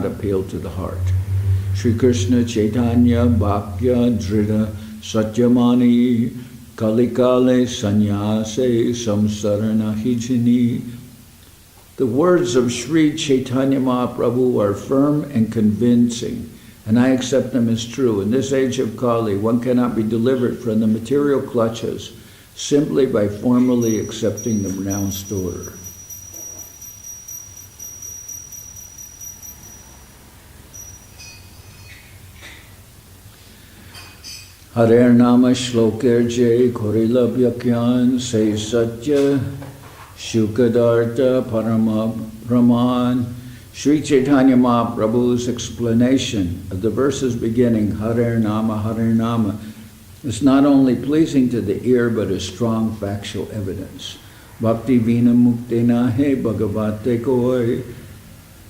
cannot appeal to the heart. Sri Krishna Chaitanya Bhakya Drita Satyamani Kalikale Sannyase Samsarana Hijini. The words of Sri Chaitanya Mahaprabhu are firm and convincing, and I accept them as true. In this age of Kali, one cannot be delivered from the material clutches simply by formally accepting the renounced order. Harer Nama Shlokar Jay Korila Vyakyan Say Satya Shukadarta Parama Brahman. Sri Chaitanya Mahaprabhu's explanation of the verses beginning Harer Nama is not only pleasing to the ear but a strong factual evidence. Bhakti Vina Muktena He Bhagavate Koi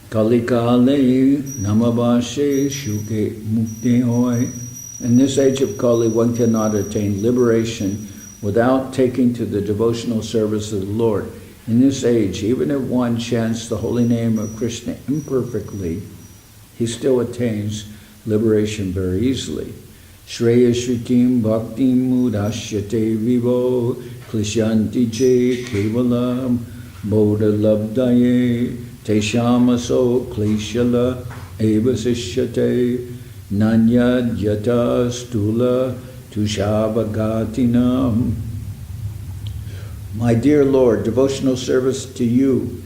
Kalikale Namabashe Shuke Mukti Hoi. In this age of Kali, one cannot attain liberation without taking to the devotional service of the Lord. In this age, even if one chants the holy name of Krishna imperfectly, he still attains liberation very easily. Shreya Shritim Bhaktim Mudashyate Vivo Klishyanti Je Kevalam Bodha Labdaye Teshamaso Klishala Evasishyate Nanyad Yata Stula Tushavagatinam. My dear Lord, devotional service to you,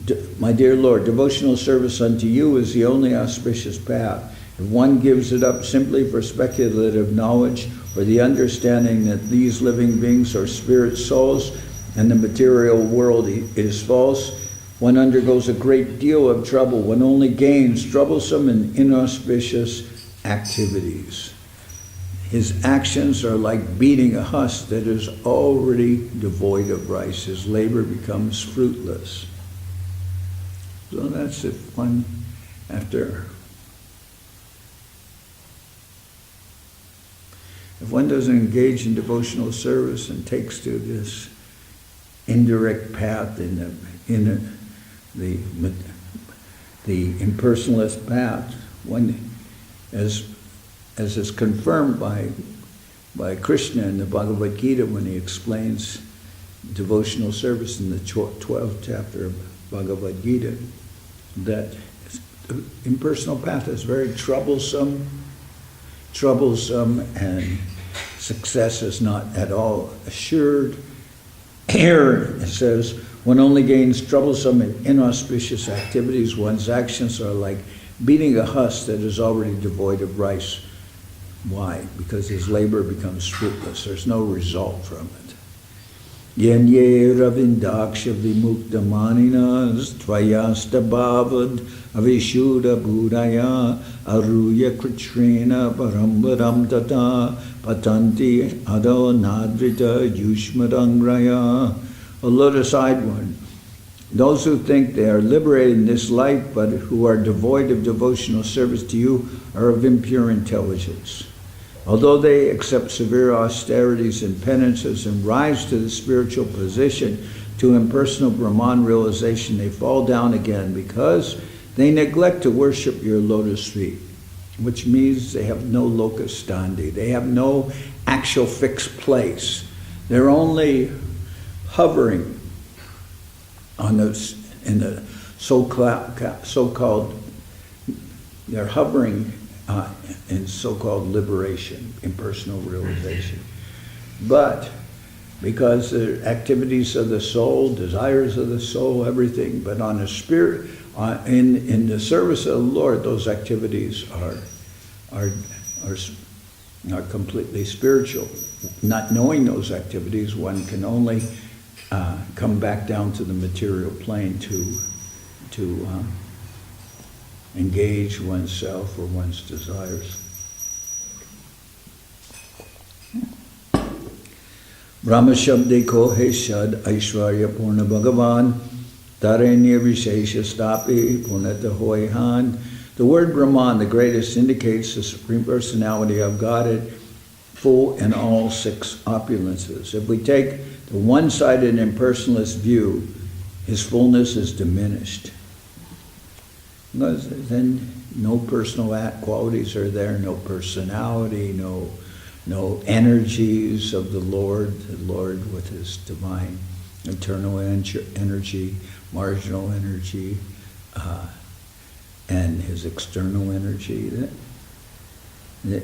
devotional service unto you is the only auspicious path. If one gives it up simply for speculative knowledge or the understanding that these living beings are spirit souls and the material world is false, one undergoes a great deal of trouble. One only gains troublesome and inauspicious activities. His actions are like beating a husk that is already devoid of rice. His labor becomes fruitless. So that's if one, if one doesn't engage in devotional service and takes to this indirect path in the impersonalist path, one, as is confirmed by Krishna in the Bhagavad Gita when he explains devotional service in the 12th chapter of Bhagavad Gita, that the impersonal path is very troublesome, and success is not at all assured. Here it says, one only gains troublesome and inauspicious activities. One's actions are like beating a husk that is already devoid of rice. Why? Because his labor becomes fruitless. There's no result from it. Yenye ravindaksha vimukta maninas tvayasta bhavad avishuddha buddhaya aruya kritrena parambaram tata patanti ado nadrita yushmadangraya. A lotus-eyed one. Those who think they are liberated in this life but who are devoid of devotional service to you are of impure intelligence. Although they accept severe austerities and penances and rise to the spiritual position to impersonal Brahman realization, they fall down again because they neglect to worship your lotus feet, which means they have no locus standi. They have no actual fixed place. They're only hovering on those in the so-called they're hovering in so-called liberation, impersonal realization. But because the activities of the soul, desires of the soul, everything, but on a spirit, in the service of the Lord, those activities are completely spiritual. Not knowing those activities, one can only come back down to the material plane to engage oneself or one's desires. Brahma Shabde Kohe Shad Aishwarya Purna Bhagavan Tarenya Vishesha Stapi Punata Hoihan. The word Brahman, the greatest, indicates the Supreme Personality of Godhead, full in all six opulences. If we take the one-sided impersonalist view, his fullness is diminished. Then no personal qualities are there, no personality, no energies of the Lord with his divine internal energy, marginal energy, and his external energy. That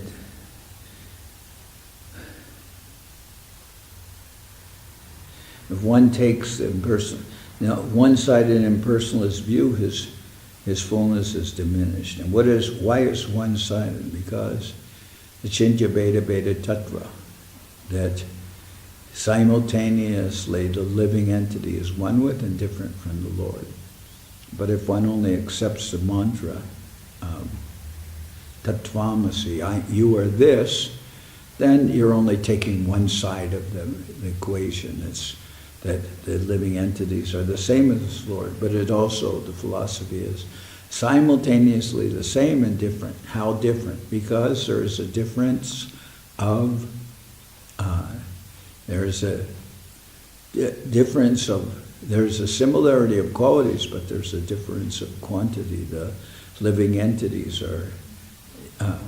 if one takes the one-sided impersonalist view, his fullness is diminished. And why is one-sided? Because the Chintya Beta Beta Tattva, that simultaneously the living entity is one with and different from the Lord. But if one only accepts the mantra, Tattvamasi, you are this, then you're only taking one side of the equation. It's that the living entities are the same as the Lord, but it also, the philosophy is, simultaneously the same and different. How different? Because there is a difference of, there's a similarity of qualities, but there's a difference of quantity. The living entities are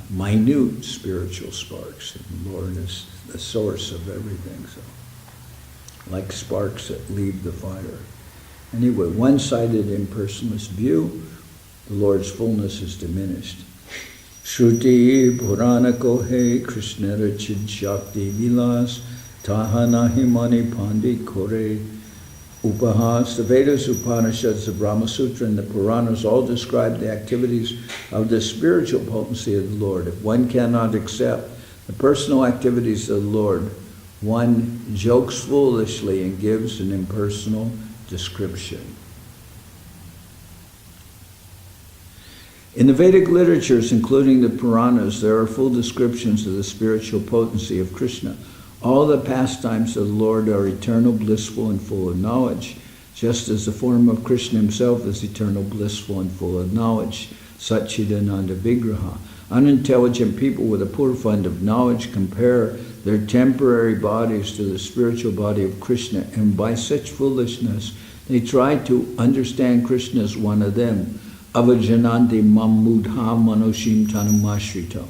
minute spiritual sparks, and the Lord is the source of everything. So, like sparks that leave the fire. Anyway, one-sided impersonalist view, the Lord's fullness is diminished. Shruti Purana Kohe Krishna Rachid Shakti Vilas Tahanahi Mani Pandit Kore Upahas. The Vedas, Upanishads, the Brahma Sutra, and the Puranas all describe the activities of the spiritual potency of the Lord. If one cannot accept the personal activities of the Lord, one jokes foolishly and gives an impersonal description. In the Vedic literatures, including the Puranas, there are full descriptions of the spiritual potency of Krishna. All the pastimes of the Lord are eternal, blissful, and full of knowledge, just as the form of Krishna himself is eternal, blissful, and full of knowledge. Satchidananda Vigraha. Unintelligent people with a poor fund of knowledge compare their temporary bodies to the spiritual body of Krishna, and by such foolishness they try to understand Krishna as one of them. Avajananti mammudha manoshim tanumashritam.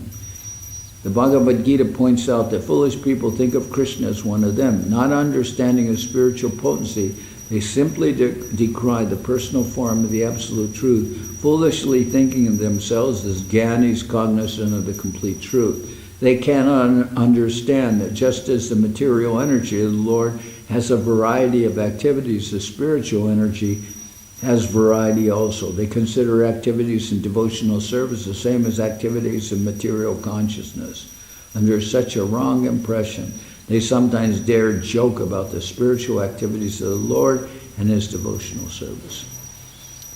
The Bhagavad Gita points out that foolish people think of Krishna as one of them. Not understanding his spiritual potency, they simply decry the personal form of the absolute truth, foolishly thinking of themselves as jnanis cognizant of the complete truth. They cannot understand that just as the material energy of the Lord has a variety of activities, the spiritual energy has variety also. They consider activities in devotional service the same as activities in material consciousness. Under such a wrong impression, they sometimes dare joke about the spiritual activities of the Lord and his devotional service.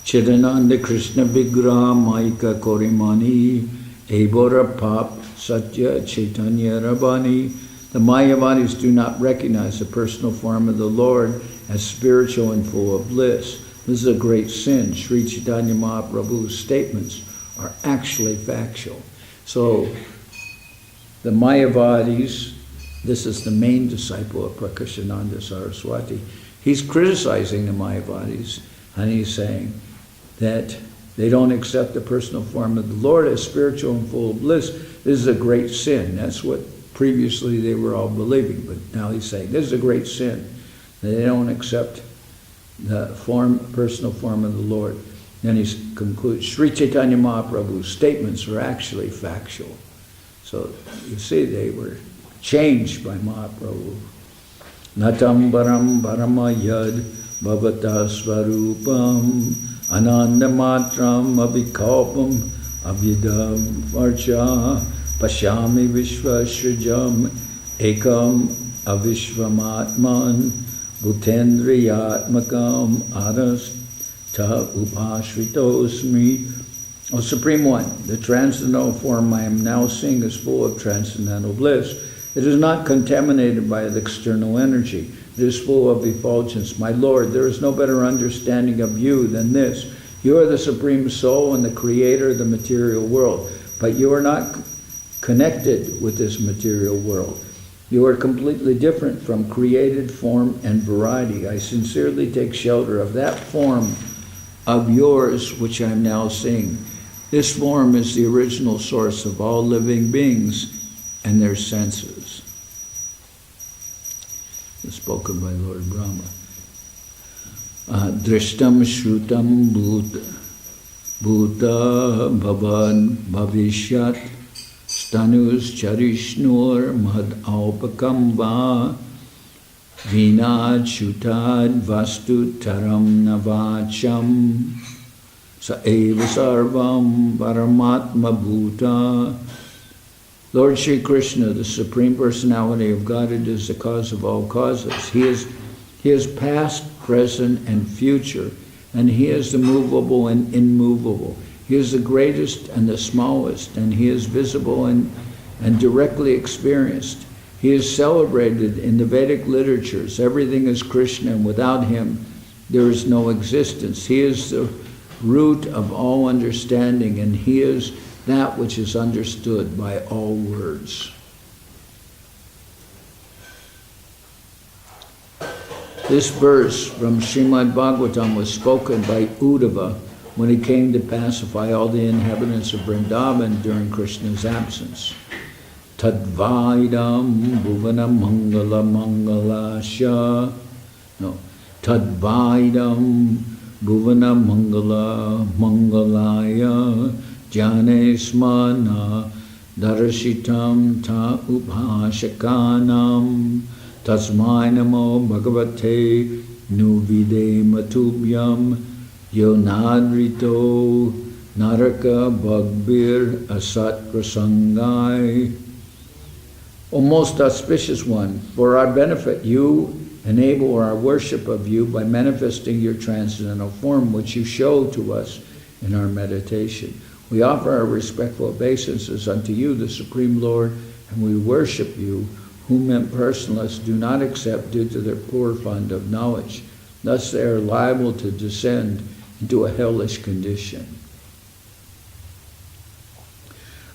Chidananda Krishna Vigraha Maika Korimani Ebora Pap Satya Chaitanya Rabani. The Mayavadis do not recognize the personal form of the Lord as spiritual and full of bliss. This is a great sin. Sri Chaitanya Mahaprabhu's statements are actually factual. So the Mayavadis, this is the main disciple of Prakashananda Saraswati, he's criticizing the Mayavadis, and he's saying that they don't accept the personal form of the Lord as spiritual and full of bliss. This is a great sin. That's what previously they were all believing, but now he's saying this is a great sin. They don't accept the personal form of the Lord. Then he concludes, Sri Chaitanya Mahaprabhu's statements are actually factual. So you see, they were changed by Mahaprabhu. Natam baram barama yad bhavata svarupam ananda matram avikalpam avidam varcha pashami vishvashrajam ekam avishvamatman bhutendriyatmakam arasta upashritosmi. O Supreme One, the transcendental form I am now seeing is full of transcendental bliss. It is not contaminated by the external energy. It is full of effulgence. My Lord, there is no better understanding of you than this. You are the Supreme Soul and the Creator of the material world, but you are not connected with this material world. You are completely different from created form and variety. I sincerely take shelter of that form of yours, which I'm now seeing. This form is the original source of all living beings and their senses. It's spoken by Lord Brahma. Drishtam Shrutam Bhuta Bhavan Bhavishyat Stanus Charishnur Mad Aupakamba Vinad Shutad Vastu Taram Navacham Saeva Sarvam Paramatma Bhuta. Lord Shri Krishna, the Supreme Personality of Godhead, is the cause of all causes. He is past, present, and future, and He is the movable and immovable. He is the greatest and the smallest, and He is visible and directly experienced. He is celebrated in the Vedic literatures. Everything is Krishna, and without Him there is no existence. He is the root of all understanding, and He is that which is understood by all words. This verse from Srimad Bhagavatam was spoken by Uddhava when he came to pacify all the inhabitants of Vrindavan during Krishna's absence. Tadvaidam bhuvana mangala mangalasya. No. Tadvaidam bhuvana mangala mangalaya jane smana darashitam ta upashakanam tasmai namo bhagavate nuvide matubhyam yonadrito naraka bhagbir asat prasangai. O most auspicious one, for our benefit you enable our worship of you by manifesting your transcendental form, which you show to us in our meditation. We offer our respectful obeisances unto you, the Supreme Lord, and we worship you, whom impersonalists do not accept due to their poor fund of knowledge. Thus they are liable to descend into a hellish condition.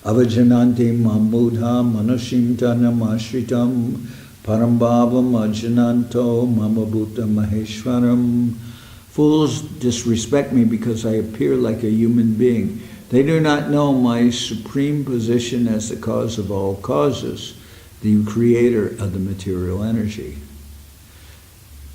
Avajananti mamudha manushim tanam ashritam parambhavam ajananto mamabhuta maheshwaram. Fools disrespect me because I appear like a human being. They do not know my supreme position as the cause of all causes, the creator of the material energy.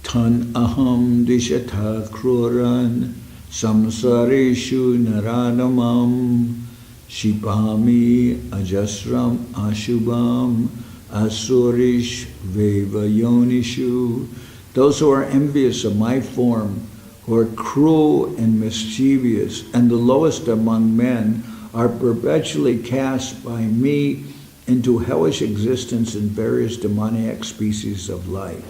Tan aham dishata kruran samsareshu naranamam shipami ajasram ashubam asurish vevayonishu. Those who are envious of my form, who are cruel and mischievous, and the lowest among men, are perpetually cast by me into hellish existence in various demoniac species of life.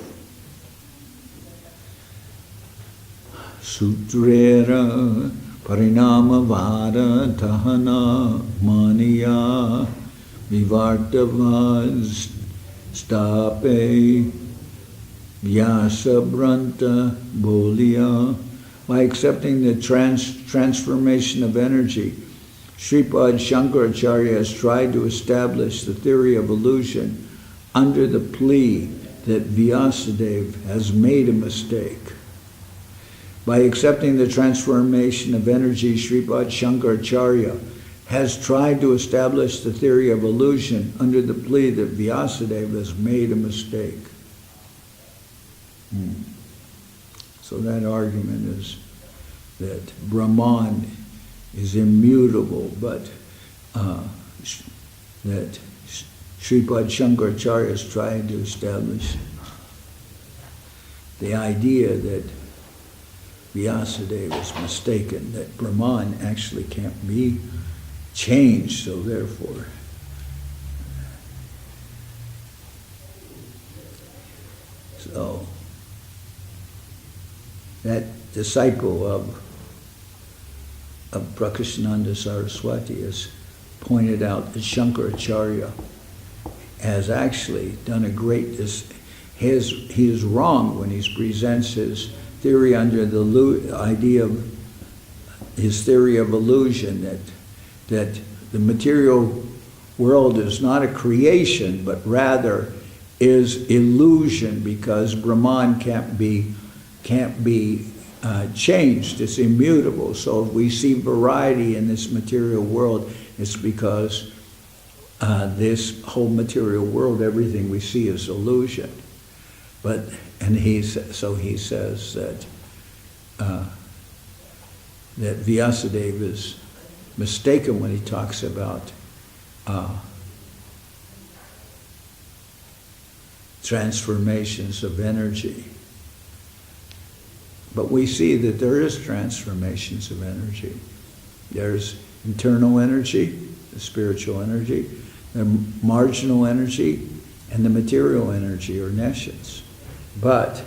Sutrera parinamavara tahana maniya vivartavaz stape vyasabranta bolia. By accepting the transformation of energy, Sripad Shankaracharya has tried to establish the theory of illusion under the plea that Vyasadeva has made a mistake. By accepting the transformation of energy, Sripad Shankaracharya has tried to establish the theory of illusion under the plea that Vyasadeva has made a mistake. So that argument is that Brahman is immutable, but that Sripad Shankaracharya is trying to establish the idea that Vyasadeva was mistaken, that Brahman actually can't be changed, so therefore that disciple of Prakashananda Saraswati has pointed out that Shankaracharya has actually done a great, he is wrong when he presents his theory under the idea of his theory of illusion, that the material world is not a creation, but rather is illusion, because Brahman can't be changed, it's immutable. So if we see variety in this material world, it's because this whole material world, everything we see is illusion. He says that that Vyasadeva is mistaken when he talks about transformations of energy. But we see that there is transformations of energy. There's internal energy, the spiritual energy, the marginal energy, and the material energy, or nescience. But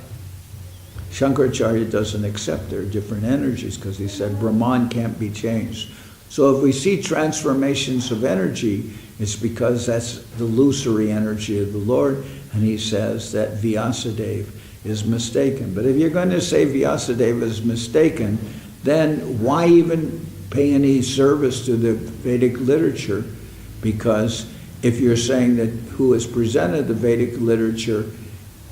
Shankaracharya doesn't accept there are different energies, because he said Brahman can't be changed. So if we see transformations of energy, it's because that's the illusory energy of the Lord, and he says that Vyasadeva is mistaken. But if you're going to say Vyasadeva is mistaken, then why even pay any service to the Vedic literature? Because if you're saying that who has presented the Vedic literature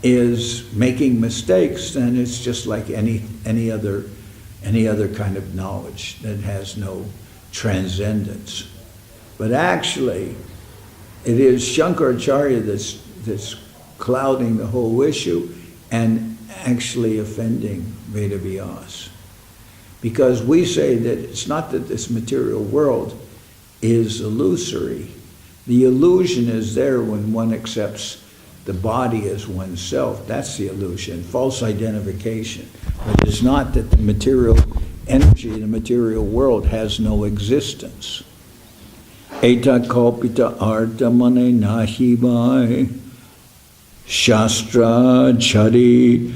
is making mistakes, then it's just like any other kind of knowledge that has no transcendence. But actually, it is Shankaracharya that's clouding the whole issue and actually offending Vedavyas. Because we say that it's not that this material world is illusory. The illusion is there when one accepts the body as oneself. That's the illusion, false identification. But it's not that the material energy in the material world has no existence. Eta kalpita arta mane nahi vai shastra chari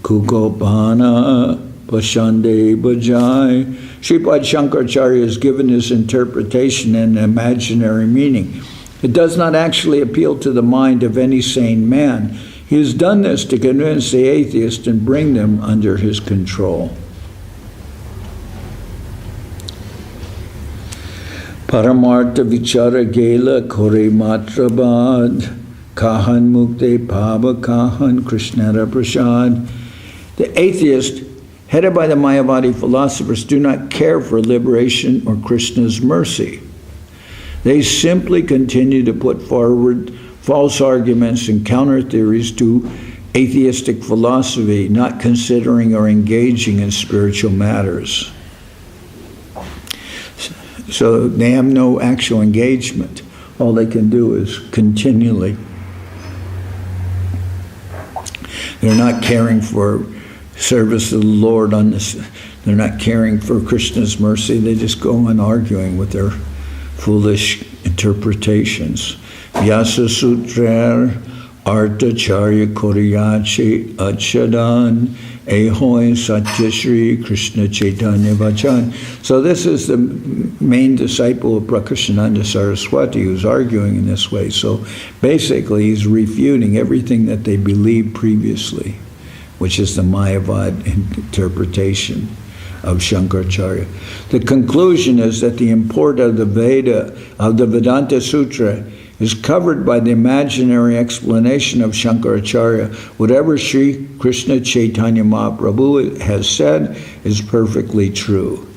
kukopana pashande bajai. Sripad Shankaracharya has given his interpretation and imaginary meaning. It does not actually appeal to the mind of any sane man. He has done this to convince the atheist and bring them under his control. Paramartha vichara gela kore matrabad kahan mukte pava kahan krishnara prasad. The atheist, headed by the Mayavadi philosophers, do not care for liberation or Krishna's mercy. They simply continue to put forward false arguments and counter theories to atheistic philosophy, not considering or engaging in spiritual matters. So they have no actual engagement. All they can do is continually. They're not caring for service to the Lord on this. They're not caring for Krishna's mercy. They just go on arguing with their foolish interpretations. Vyasa Sutra Artacharya Koriyachi Achadan Ahoy Satyashri Krishna Chaitanya Vachan. So this is the main disciple of Prakashananda Saraswati who's arguing in this way. So basically he's refuting everything that they believed previously, which is the Mayavad interpretation of Shankaracharya. The conclusion is that the import of the Vedanta Sutra is covered by the imaginary explanation of Shankaracharya. Whatever Sri Krishna Chaitanya Mahaprabhu has said is perfectly true.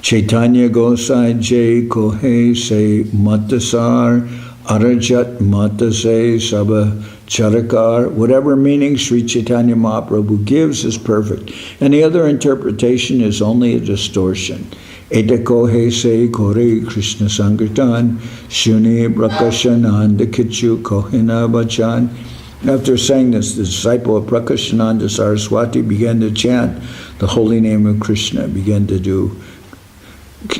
Chaitanya Gosai Jai Kohe Se Matasar Arajat Matase Sabha Charakar. Whatever meaning Sri Chaitanya Mahaprabhu gives is perfect. Any other interpretation is only a distortion. Eta kohe se kore Krishna Sankirtan Shuni Prakashananda Kichu Kohina Bachan. After saying this, the disciple of Prakashananda Saraswati began to chant the holy name of Krishna, began to do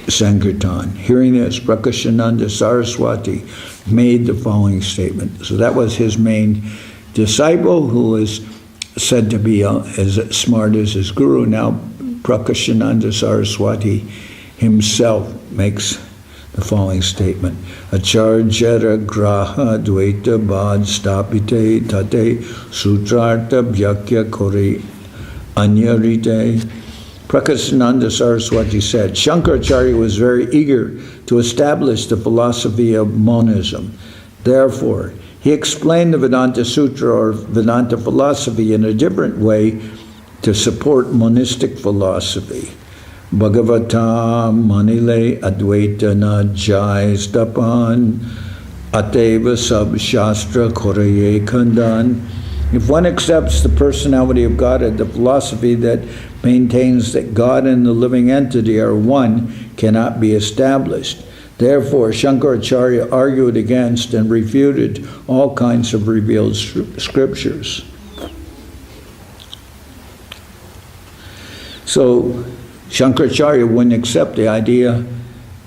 Sankirtan. Hearing this, Prakashananda Saraswati made the following statement. So that was his main disciple, who is said to be as smart as his guru. Now Prakashananda Saraswati himself makes the following statement. Acharjara graha dvaita bad stapite tate sutrartha bhyakya kore anyarite. Prakashananda Saraswati said, Shankaracharya was very eager to establish the philosophy of monism. Therefore, he explained the Vedanta Sutra or Vedanta philosophy in a different way to support monistic philosophy. Bhagavata manile advaita na jai stapan ateva sab shastra koraye khandan. If one accepts the personality of Godhead, the philosophy that maintains that God and the living entity are one cannot be established. Therefore, Shankaracharya argued against and refuted all kinds of revealed scriptures. So, Shankaracharya wouldn't accept the idea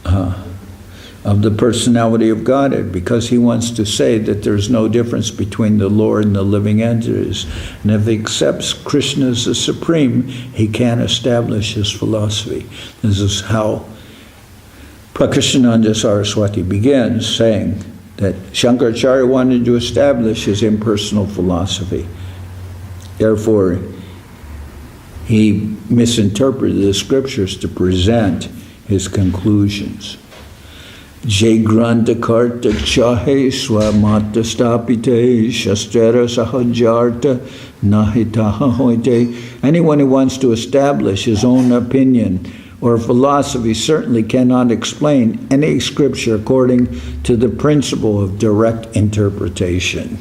of the personality of Godhead because he wants to say that there's no difference between the Lord and the living entities. And if he accepts Krishna as the supreme, he can't establish his philosophy. This is how Prakrishnananda Saraswati begins, saying that Shankaracharya wanted to establish his impersonal philosophy. Therefore, he misinterpreted the scriptures to present his conclusions. Jai granta karta chahe swamata stapite shastrara sahajarta nahitaha hoite. Anyone who wants to establish his own opinion or philosophy certainly cannot explain any scripture according to the principle of direct interpretation.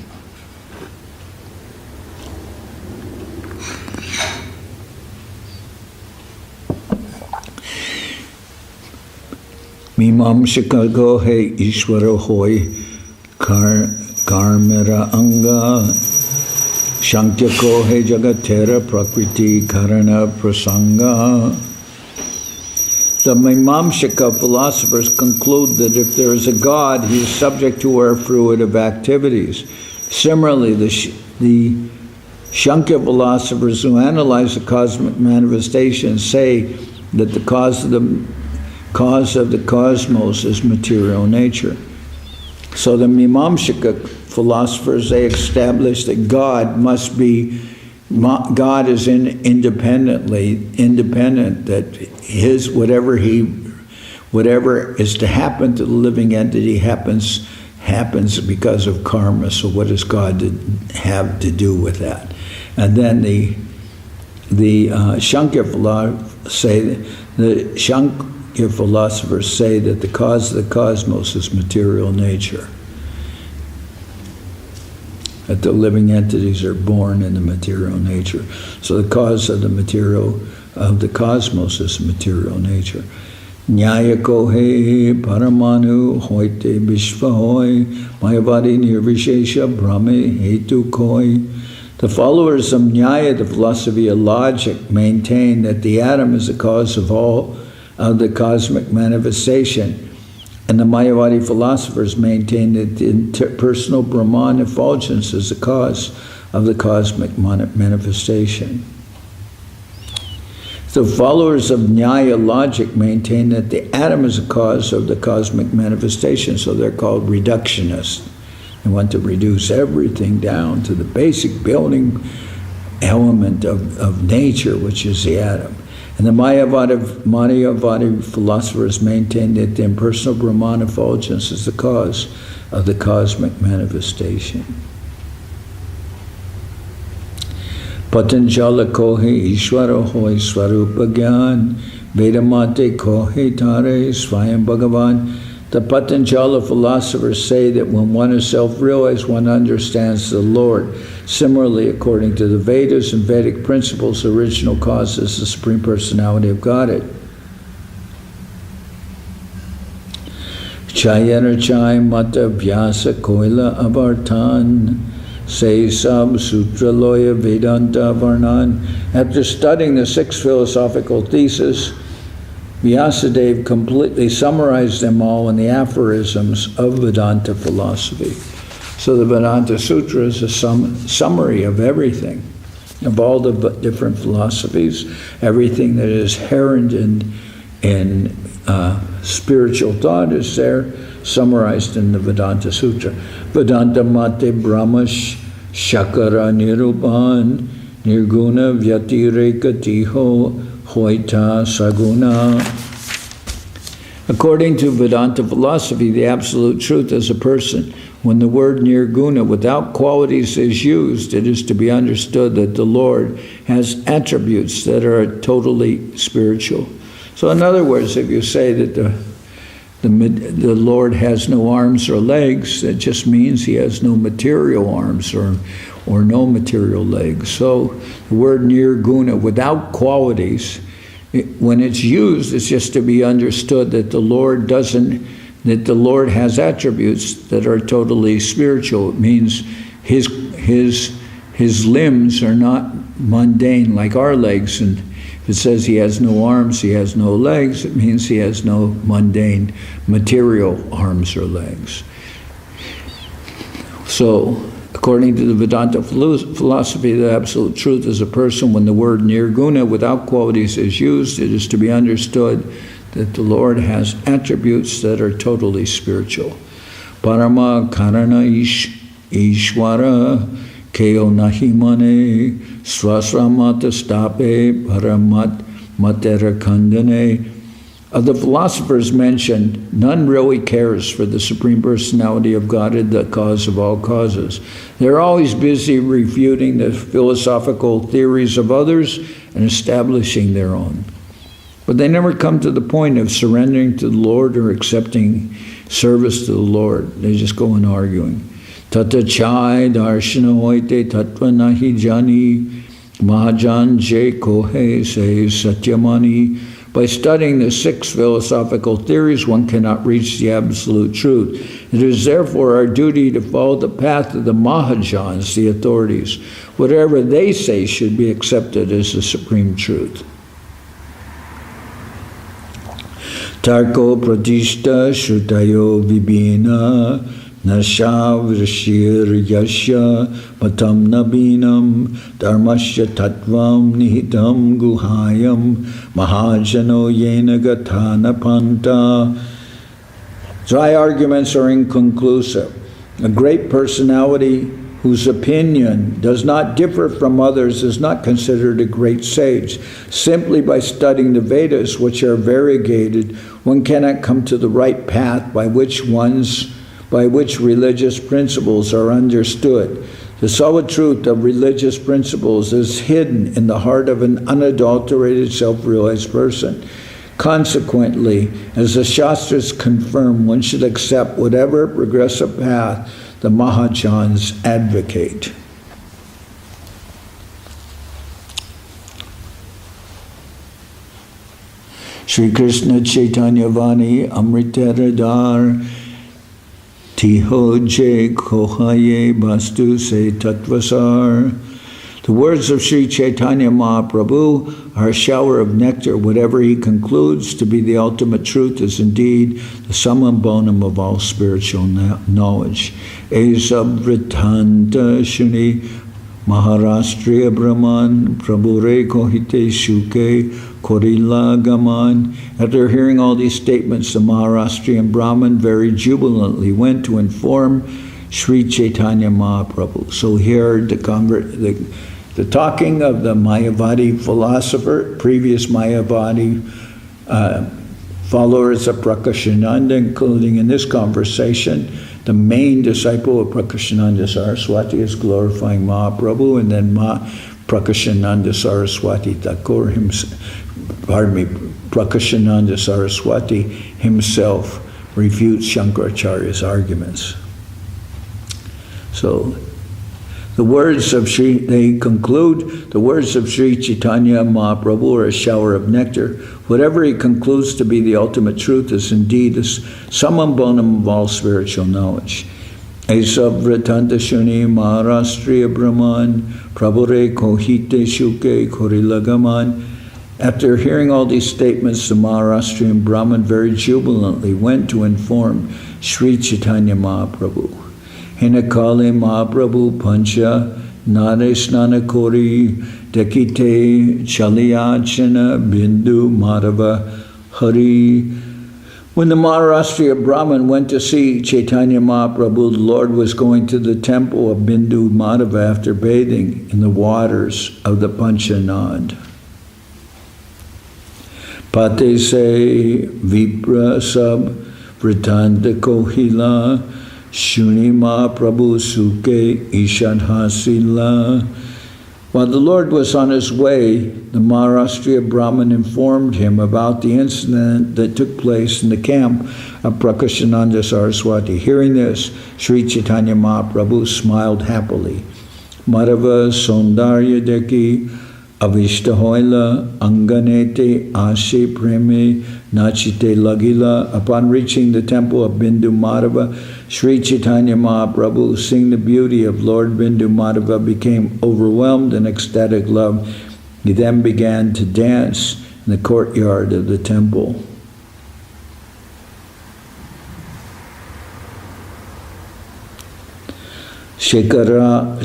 Mimamsika gohe ishvara hoy karmera anga shankya kohe jagatera prakriti karana prasanga. The Mimamsika philosophers conclude that if there is a God, he is subject to our fruitive activities. Similarly, the Shankya philosophers who analyze the cosmic manifestations say that the cause of the cosmos is material nature. So the Mimamsika philosophers, they establish that God is independent, that his whatever is to happen to the living entity happens because of karma. So what does God have to do with that? And then the Shankya philosophers say that the cause of the cosmos is material nature. That the living entities are born in the material nature. So the cause of the cosmos is material nature. Nyaya kohe paramanu hoite vishva hoy mayavadi nirvishesha brahme hetu koi. The followers of Nyaya, the philosophy of logic, maintain that the atom is the cause of all of the cosmic manifestation. And the Mayavadi philosophers maintain that the interpersonal Brahman effulgence is the cause of the cosmic manifestation. The followers of Nyaya logic maintain that the atom is the cause of the cosmic manifestation, so they're called reductionists. They want to reduce everything down to the basic building element of nature, which is the atom. And the Mayavadi philosophers maintain that the impersonal Brahman effulgence is the cause of the cosmic manifestation. Patanjala kohe Ishvara hoy Swarupa Gyan Vedamate kohe Tare Swayam Bhagavan. The Patanjala philosophers say that when one is self-realized, one understands the Lord. Similarly, according to the Vedas and Vedic principles, the original cause is the Supreme Personality of Godhead. Chayana Chay Mata Vyasa Koila Avartan Se Sab Sutra Loya Vedanta Varnan. After studying the 6 philosophical theses, Vyasadeva completely summarized them all in the aphorisms of Vedanta philosophy. So the Vedanta Sutra is a summary of everything, of all the different philosophies, everything that is inherent in spiritual thought is there, summarized in the Vedanta Sutra. Vedanta Mate Brahma Shakara Nirupan Nirguna Vyatireka Tiho Hoita Saguna. According to Vedanta philosophy, the absolute truth is a person. When the word nirguna, without qualities, is used, it is to be understood that the Lord has attributes that are totally spiritual. So in other words, if you say that the Lord has no arms or legs, that just means he has no material arms or no material legs. So the word nirguna, without qualities, when it's used, it's just to be understood that the Lord has attributes that are totally spiritual. It means his limbs are not mundane like our legs. And if it says he has no arms, he has no legs, it means he has no mundane material arms or legs. So, according to the Vedanta philosophy, the absolute truth is a person. When the word nirguna, without qualities, is used, it is to be understood that the Lord has attributes that are totally spiritual. Parama karana ishvara keo nahi mane swasramata stape paramat matera kandane. The philosophers mentioned, none really cares for the Supreme Personality of Godhead, the cause of all causes. They're always busy refuting the philosophical theories of others and establishing their own. But they never come to the point of surrendering to the Lord or accepting service to the Lord. They just go on arguing. Tata chai darshana hoite tattva nahi jani mahajan je kohe se satyamani. By studying the 6 philosophical theories, one cannot reach the absolute truth. It is therefore our duty to follow the path of the Mahajans, the authorities. Whatever they say should be accepted as the supreme truth. Tarko pradishta shrutayo vibhina nasha vrishir yasya patam nabinam dharmasya tattvam nihitam guhayam mahajano yena gatana panta. Dry arguments are inconclusive. A great personality whose opinion does not differ from others is not considered a great sage. Simply by studying the Vedas, which are variegated, one cannot come to the right path by which religious principles are understood. The solid truth of religious principles is hidden in the heart of an unadulterated, self-realized person. Consequently, as the Shastras confirm, one should accept whatever progressive path the Mahajans advocate. Sri Krishna Chaitanya Vani Amritaradhar Tihoje Kohaye Bastu Se Tatvasar. The words of Sri Chaitanya Mahaprabhu are a shower of nectar. Whatever he concludes to be the ultimate truth is indeed the summum bonum of all spiritual knowledge. Esabritanta Shuni Maharashtriya Brahman Prabhure Kohite Shuke Korila Gaman. After hearing all these statements, the Maharashtrian Brahman very jubilantly went to inform Sri Chaitanya Mahaprabhu. So here the talking of the Mayavadi philosopher, previous Mayavadi followers of Prakashananda, including in this conversation, the main disciple of Prakashananda Saraswati is glorifying Mahaprabhu, and then Prakashananda Saraswati Thakur Prakashananda Saraswati himself refutes Shankaracharya's arguments. So they conclude, the words of Sri Chaitanya Mahaprabhu are a shower of nectar. Whatever he concludes to be the ultimate truth is indeed the summum bonum of all spiritual knowledge. Esavratanta Shuni Maharashtriya Brahman Prabhure Kohite Shuke Korilagaman. After hearing all these statements, the Maharashtrian Brahman very jubilantly went to inform Sri Chaitanya Mahaprabhu. Hinakale Mahaprabhu Pancha Nare Snana Kori Dekite Chaliyachana Bindu Madhava Hari. When the Maharashtriya Brahman went to see Chaitanya Mahaprabhu, the Lord was going to the temple of Bindu Madhava after bathing in the waters of the Panchanad. Pate se vipra sab vritanda kohila shuni Mahaprabhu suke ishadhasila. While the Lord was on his way, the Maharashtriya Brahmin informed him about the incident that took place in the camp of Prakashananda Saraswati. Hearing this, Sri Chaitanya Mahaprabhu smiled happily. Madhava Sondarya Deki Avishtahoila Anganete Ashe Preme Nachite Lagila. Upon reaching the temple of Bindu Madhava, Sri Chaitanya Mahaprabhu, seeing the beauty of Lord Bindu Madhava, became overwhelmed in ecstatic love. He then began to dance in the courtyard of the temple. Shekara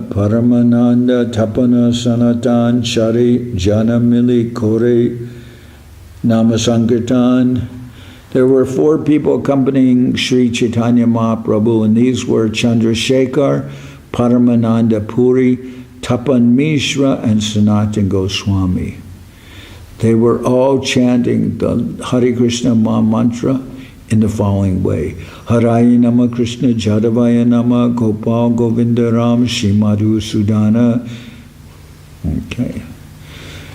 Paramananda Tapana Sanatan Shari Janamili Kore Namasankirtan. There were 4 people accompanying Sri Chaitanya Mahaprabhu, and these were Chandrasekhar, Paramananda Puri, Tapan Mishra, and Sanatan Goswami. They were all chanting the Hare Krishna Maha Mantra in the following way. Harayi Nama Krishna Jadavaya Nama Gopal Govinda Ram Shimadhu Sudana. Okay.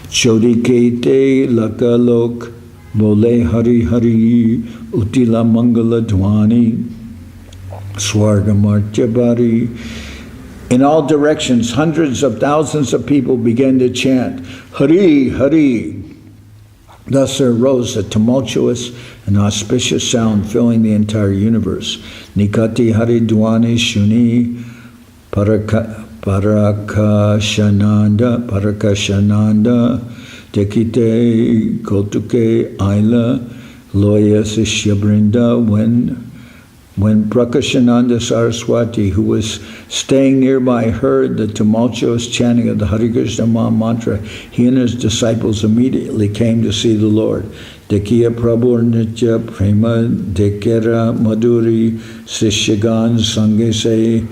Chodi Kete Lakalok Bole Hari Hari Utila Mangala Dhwani Swargamartya Bari. In all directions, hundreds of thousands of people began to chant Hari Hari. Thus there arose a tumultuous and auspicious sound filling the entire universe. Nikati Hari Dwani Shuni Parakashananda Dekite Kotuke Aila Loya Sishyabrinda. When Prakashananda Saraswati, who was staying nearby, heard the tumultuous chanting of the Hare Krishna Maha Mantra, he and his disciples immediately came to see the Lord. Dekiya Prabhu Nitya Prema Dekera Madhuri Sishyagan Sange Se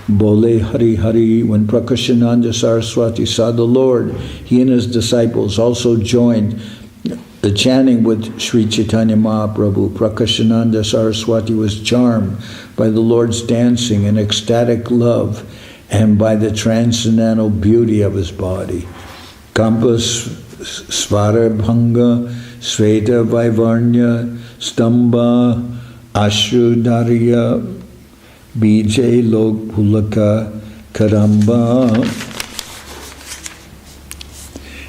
Bole Hari Hari. When Prakashananda Saraswati saw the Lord, he and his disciples also joined the chanting with Sri Chaitanya Mahaprabhu. Prakashananda Saraswati was charmed by the Lord's dancing and ecstatic love and by the transcendental beauty of his body. Kampas Svarabhanga Sveta Vaivarnya Stamba Ashrudarya Bijay Lok Pulaka Karamba.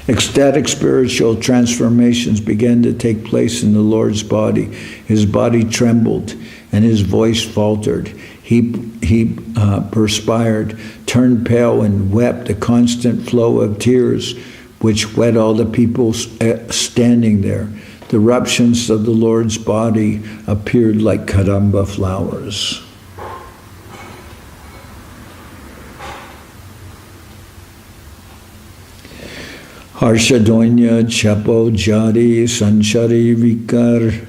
Ecstatic spiritual transformations began to take place in the Lord's body. His body trembled and his voice faltered. He perspired, turned pale, and wept a constant flow of tears, which wet all the people standing there. The eruptions of the Lord's body appeared like karamba flowers. Harshadonya Chapo Jari Sanchari Vikar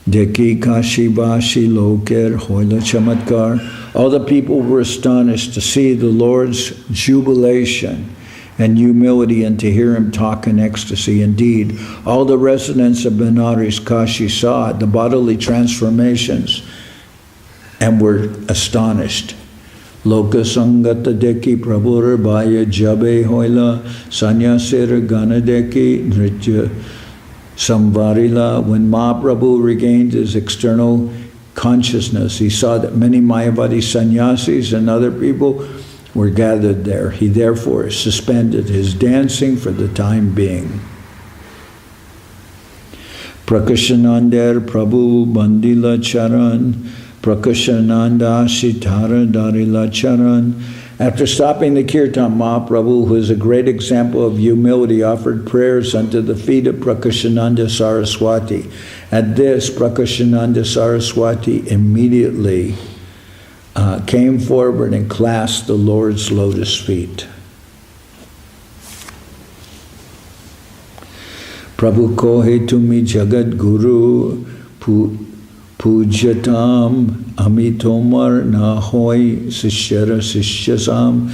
Deki Kashivashi Loker Hoila Chamatkar. All the people were astonished to see the Lord's jubilation and humility and to hear him talk in ecstasy. Indeed, all the residents of Benares Kashi saw the bodily transformations and were astonished. Loka Sangata Deki Prabhur Baya Jabe Hoila Sanyasir Ganadeki Nritya Samvarila. When Mahaprabhu regained his external consciousness, he saw that many Mayavadi sannyasis and other people were gathered there. He therefore suspended his dancing for the time being. Prakashanandar Prabhu Bandila Charan Prakashananda Sitara Darila Charan. After stopping the kirtan, Mahaprabhu, who is a great example of humility, offered prayers unto the feet of Prakashananda Saraswati. At this, Prakashananda Saraswati immediately came forward and clasped the Lord's lotus feet. Prabhu kohe tumi jagat guru pujatam amitomar na hoy sishyara sishyasam.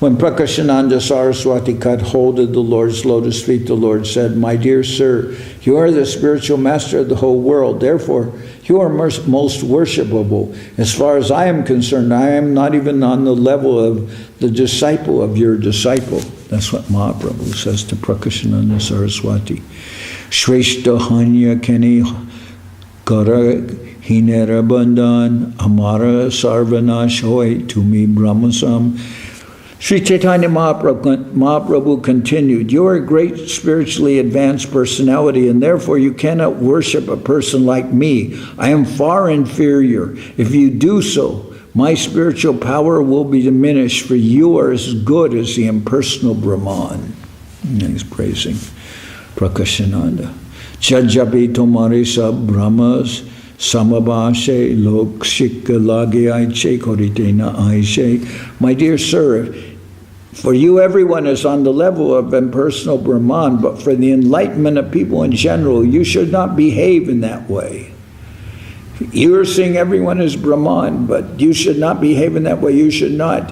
When Prakashananda Saraswati cut hold of the Lord's lotus feet, the Lord said, "My dear sir, you are the spiritual master of the whole world. Therefore, you are most worshipable. As far as I am concerned, I am not even on the level of the disciple of your disciple." That's what Mahaprabhu says to Prakashananda Saraswati. Shrestha hanya keni kara hinera bandhan amara sarvanash hoy tumi brahmasam. Sri Chaitanya Mahaprabhu continued, "You are a great spiritually advanced personality, and therefore you cannot worship a person like me. I am far inferior. If you do so, my spiritual power will be diminished, for you are as good as the impersonal Brahman." And he's praising Prakashananda. "Jajabi tomare sab brahmas samabhashe lok shikha lage aiche korite na aiche." My dear sir, for you everyone is on the level of impersonal Brahman, but for the enlightenment of people in general, you should not behave in that way. You are seeing everyone as Brahman, but you should not behave in that way. You should not.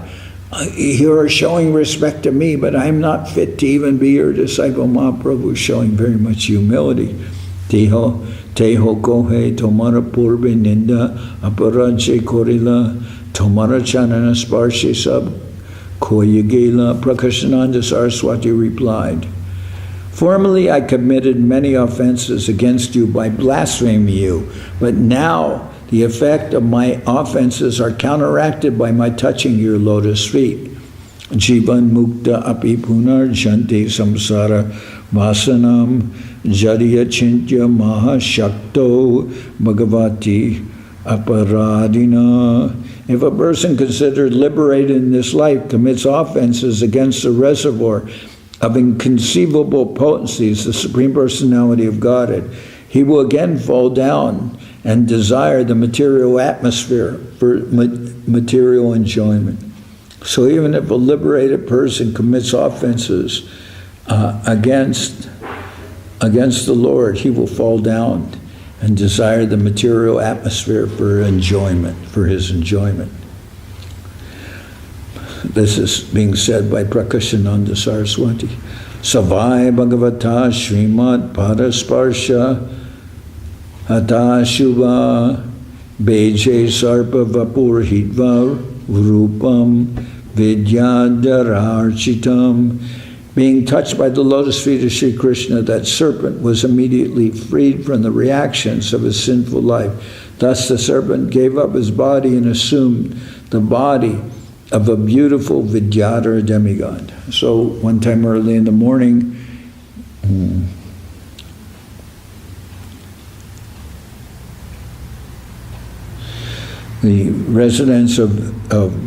You are showing respect to me, but I am not fit to even be your disciple. Mahaprabhu is showing very much humility. Teho kohe tomara purve ninda aparaje korila tomara chanana sparshe sab koyagela. Prakashananda Saraswati replied, "Formerly I committed many offenses against you by blaspheming you, but now the effect of my offenses are counteracted by my touching your lotus feet. Jivan mukta api punar janti samsara vasanam jariya chintya mahashakto bhagavati aparadina." If a person considered liberated in this life commits offenses against the reservoir of inconceivable potencies, the Supreme Personality of Godhead, he will again fall down and desire the material atmosphere for material enjoyment. So even if a liberated person commits offenses against the Lord, he will fall down and desire the material atmosphere for enjoyment, for his enjoyment. This is being said by Prakashananda Saraswati. Savai Bhagavata Srimad Parasparsha Hata Shubha Beje Sarpa Vapur Hitva Rupam Vidyadararchitam. Being touched by the lotus feet of Sri Krishna, that serpent was immediately freed from the reactions of his sinful life. Thus the serpent gave up his body and assumed the body of a beautiful Vidyadhara demigod. So one time early in the morning, the residents of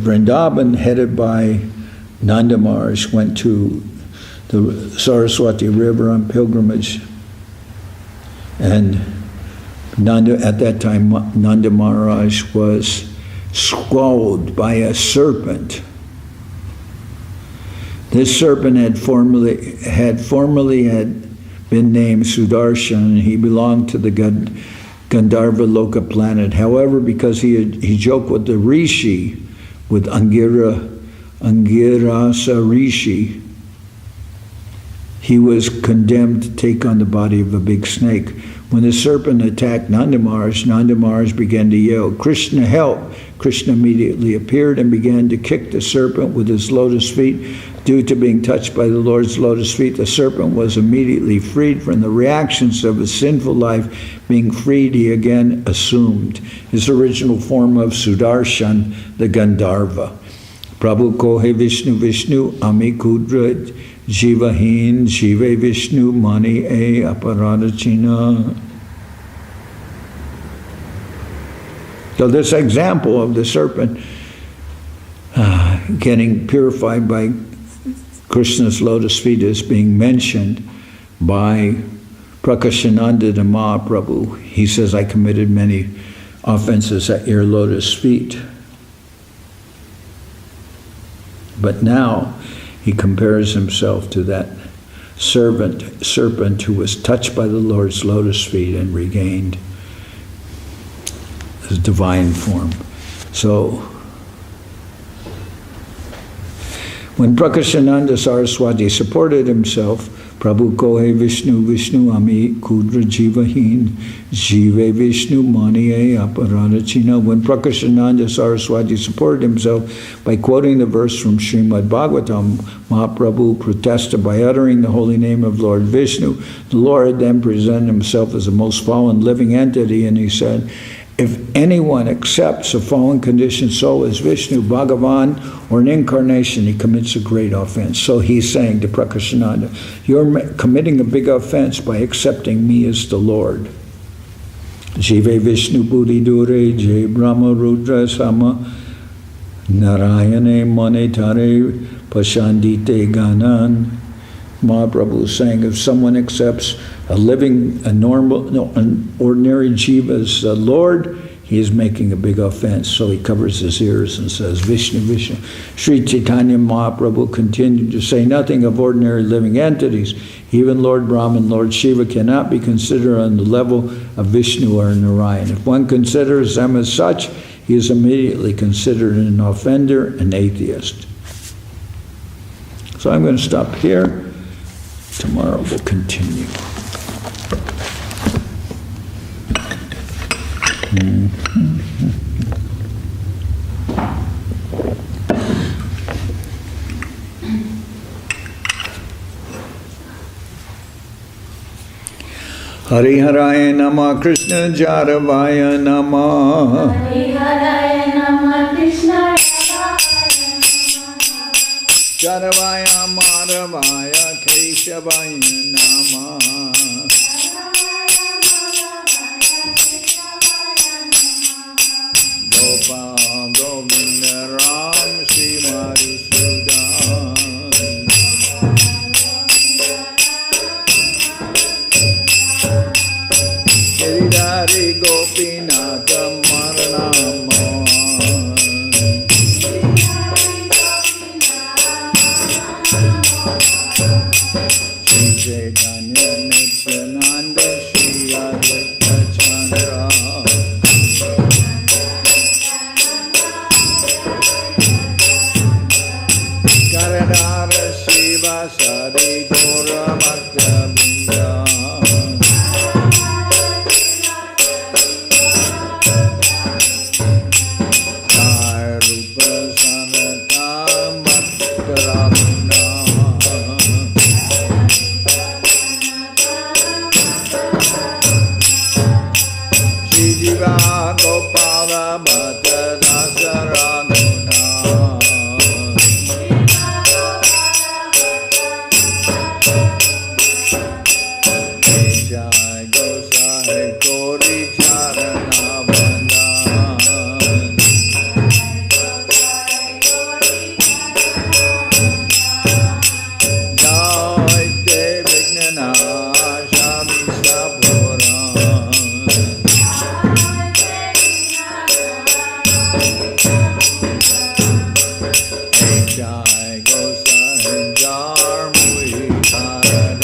Vrindavan, headed by Nanda Maharaj, went to the Saraswati River on pilgrimage. And at that time, Nanda Maharaj was swallowed by a serpent. This serpent had formerly been named Sudarshan. He belonged to the Gandharva Loka planet. However, because he joked with the Rishi, with Angirasa Rishi, he was condemned to take on the body of a big snake. When the serpent attacked Nanda Maharaj began to yell, "Krishna, help!" Krishna immediately appeared and began to kick the serpent with his lotus feet. Due to being touched by the Lord's lotus feet, the serpent was immediately freed from the reactions of his sinful life. Being freed, he again assumed his original form of Sudarshan, the Gandharva. Prabhu kohe Vishnu Vishnu ami kudra Jivahin Jive Vishnu Mani E Aparadachina. So this example of the serpent getting purified by Krishna's lotus feet is being mentioned by Prakashananda to Mahaprabhu. He says, "I committed many offenses at your lotus feet." But now he compares himself to that serpent who was touched by the Lord's lotus feet and regained his divine form. So When Prakashananda Saraswati supported himself, Prabhu Kohe Vishnu Vishnu Ami Kudra Jivahin Jive Vishnu Maniye Aparadachina. When Prakashananda Saraswati supported himself by quoting the verse from Srimad Bhagavatam, Mahaprabhu protested by uttering the holy name of Lord Vishnu. The Lord then presented himself as the most fallen living entity, and he said, if anyone accepts a fallen conditioned soul as Vishnu, Bhagavan, or an incarnation, he commits a great offense. So he's saying to Prakashananda, you're committing a big offense by accepting me as the Lord. Jive Vishnu Buddhi Dure, Jai Brahma Rudra Sama, Narayane Manetare, Pashandite Ganan. Mahaprabhu is saying if someone accepts an ordinary jiva as the Lord, he is making a big offense. So he covers his ears and says, Vishnu, Vishnu. Sri Chaitanya Mahaprabhu continued to say nothing of ordinary living entities. Even Lord Brahma and Lord Shiva cannot be considered on the level of Vishnu or Narayan. If one considers them as such, he is immediately considered an offender, an atheist. So I'm going to stop here. Tomorrow we'll continue. Hari Haraya Nama Krishna Jaravaya Nama Hari Haraya Nama Krishna Jaravaya Madhavaya Keshavaya Nama Gopal Govinda Ram Sri Madhusudan Giridhari Gopinatha Maranama Shri Chaitanya Nityananda Shri Advaita Chandra Garadhara Shiva Sari Gora Bhakta Binda Rupa Sanata Bhakta Ramana Shri Jiva Gopala Bhakta Rasa Raguna Jai Gosai Kori Charana Bandhan Jai Devi Gnana Shami Sapuran Jai Gosai Jarmui Paradan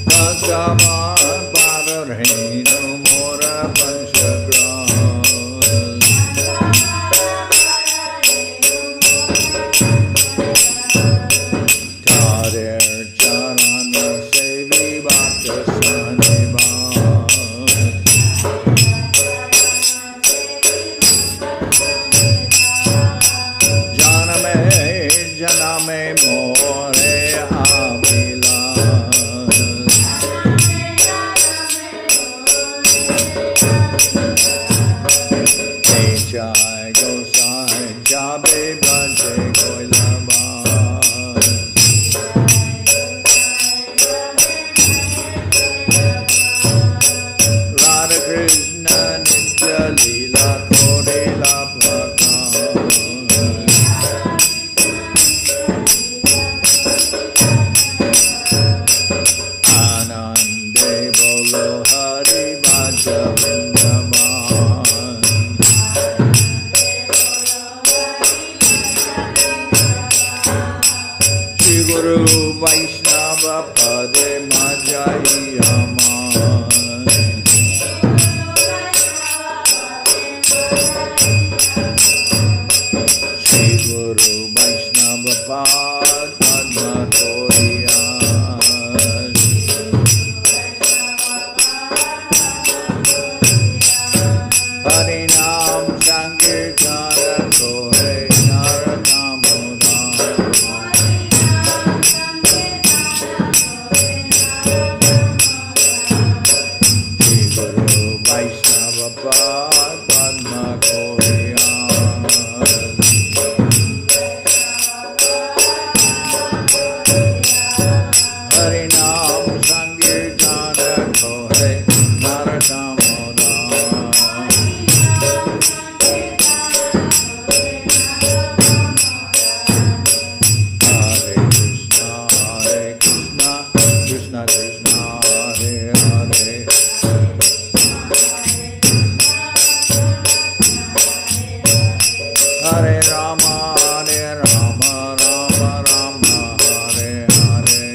Pasaman Padarhenu Mora Panchagram Tadir Charana Sevi Bhakta Saniban Janame Janame More Abilas Jai Gosai Jabe Bhaje Goilabas Radha Krishna Nitya Leela Kodila Prakan Anande Bolo Hari Bhaja Vrindavan Shri Guru Vaishnava Pade Madhya Yaman Prabhupada Padma Koryas. Harinam Sankirtana Kore Naratamodam. Shri Guru Vaishnava Pad Padma Koryas. Harinam Sankirtana Kore Naratamodam. Hare Krishna, Krishna Krishna, Hare Hare. Hare Rama, Rama Rama, Hare Hare.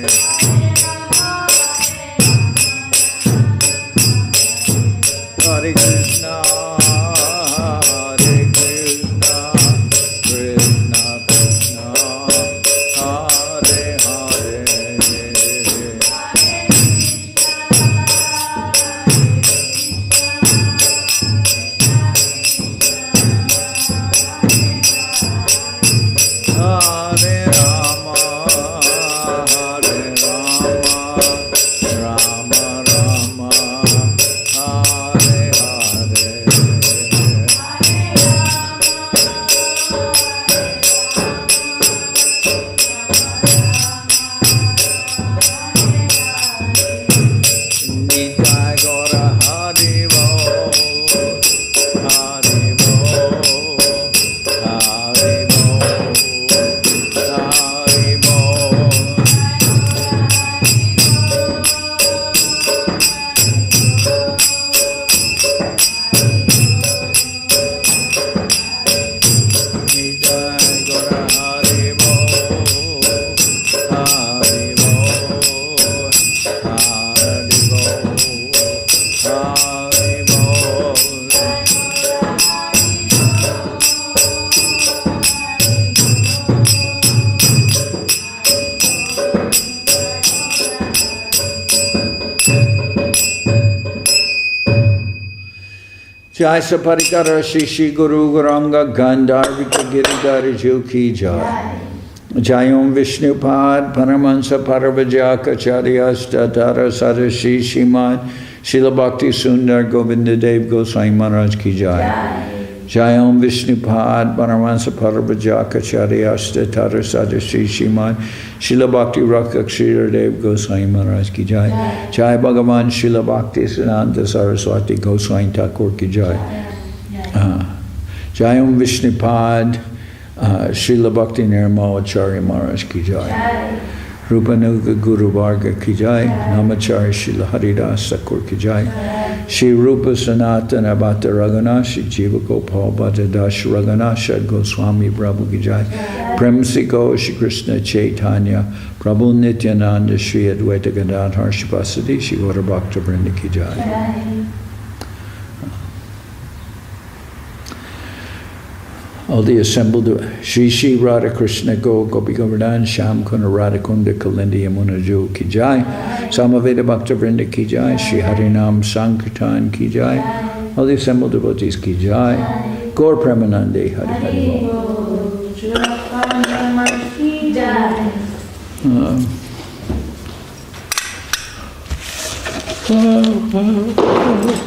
Hare Krishna, Krishna Krishna, Hare Hare. Hare Rama, Rama Rama, Hare Hare. Nitai Gaura Hari Bo, Hari Bo, Hari Bo, Hari Bo. Nitai Gaura Hari Bo, Hari Bo, Hari Bo, Hari Bo. Jai Saparikara Shishi Guru Guranga Gandharvika Giridhari Ju Ki Jai. Jayom Vishnupad Paramahansa Paravajakacharya Tara Sadashi Shimad Srila Bhakti Sundar Govinda Dev Goswami Maharaj Ki Jai. Jayom Vishnupad Paramahansa Paravajakacharya Tara Sadashi Shimad Srila Bhakti Rakshira Dev Goswami Maharaj Ki Jai. Jai Bhagavan Srila Bhakti Siddhanta Saraswati Goswami Thakur Ki Jai. Jayom Vishnupad Srila Bhakti Nirmalacharya Maharaj Ki Jai. Rupanuga Guru Varga Ki Jai. Namacharya Srila Haridas Thakur Ki Jai. Shri Rupa Sanatana Bhatta Raghunath Shri Jiva Gopal Bhatta Dash Raghunath Shad Goswami Prabhu Ki Jai. Prem Siko Shri Krishna Chaitanya Prabhu Nityananda Shri Advaita Gadadhar Shivasadi Shri Gaura Bhakta Vrinda Ki Jai. All the assembled Shri Shri Radha Krishna Go Gopi Govardhan Sham Kuna Radha Kunda Kalindi Yamuna Jo Ki Jai. Samaveda Bhakta Vrinda Ki Jai. Shri Harinam Sankirtan Ki Jai. All the assembled devotees Ki Jai. Gaur Premanande Hari Hari Bol.